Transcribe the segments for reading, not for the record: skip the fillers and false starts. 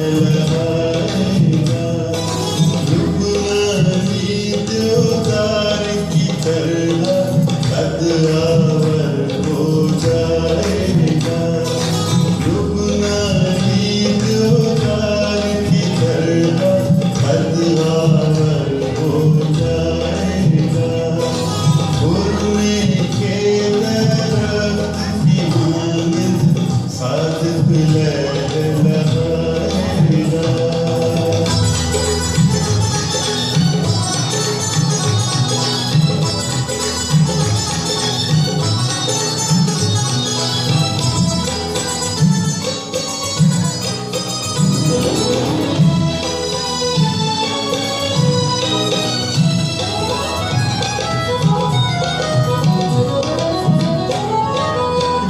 लहराएगा। लुबनानी देवदार की तरह कदआवर हो जाएगा। लुबनानी देवदार की तरह कदआवर हो जाएगा। खुरमे के दरख्त की मानिंद सादिक लहराएगा।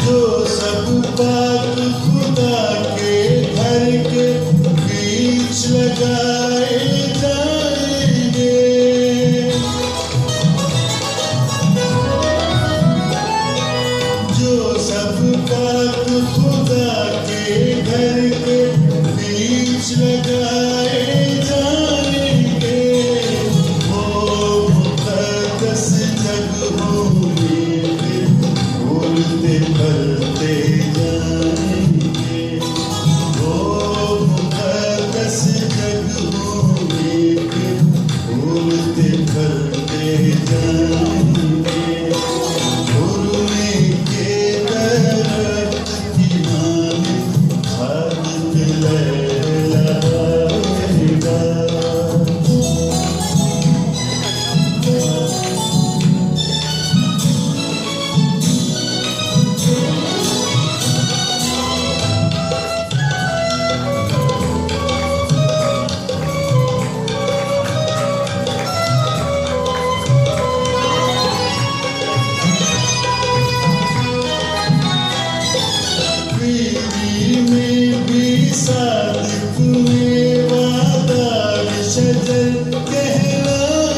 जो सब बात खुदा के घर के बीच लगाए जाएंगे। जो सब बात खुदा के घर के बीच लगाए जाएंगे। वो मुक़द्दस जगहों में फिर बोलते फलते जाएंगे। वो मुक़द्दस जगहों में फिर बोलते फलते जाएंगे। खुरमे के दरख्त की मानिंद सादिक लहराएगा। पीरी में भी सादिक में वादा शजर कहलाएंगे।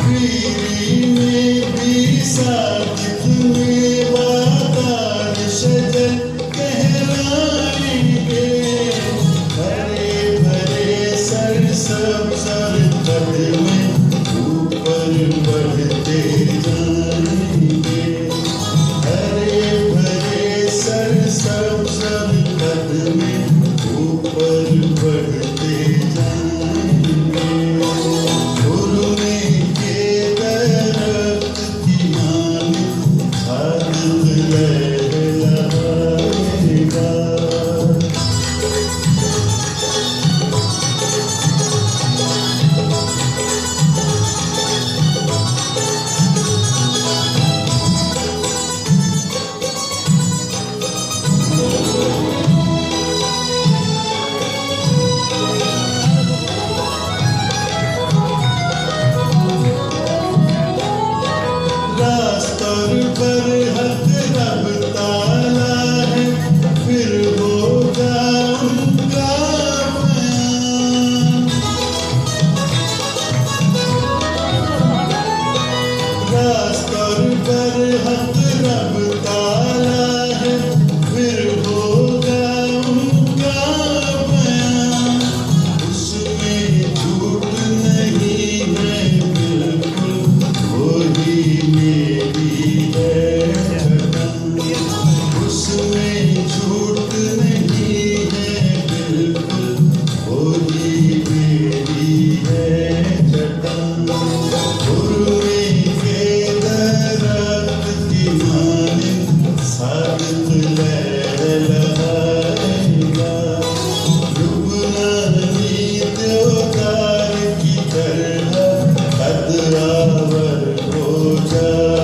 पीरी में भी सादिक में वादा शजर कहलाएंगे। हरे भरे सरसब्ज़ कद में ऊपर बढ़ते जाएंगे। हरे भरे सरसब्ज़ कद में ऊपर बढ़ते जाएंगे। खुरमे के दरख्त की मानिंद सादिक लहराएगा। रास्तों पर हक रब ताला है, फिर होगा उनका बयान। रास्तों पर हक रब ताला है, फिर होगा उनका बयान। उसमें झूठ नहीं है बिल्कुल, वही मेरी है धड़कन। उसमें झूठ नहीं है बिल्कुल, वही मेरी है धड़कन। खुरमे के दरख्त की मानिंद सादिक लहराएगा। लुबनानी देवदार की तरह कदआवर हो जाएगा।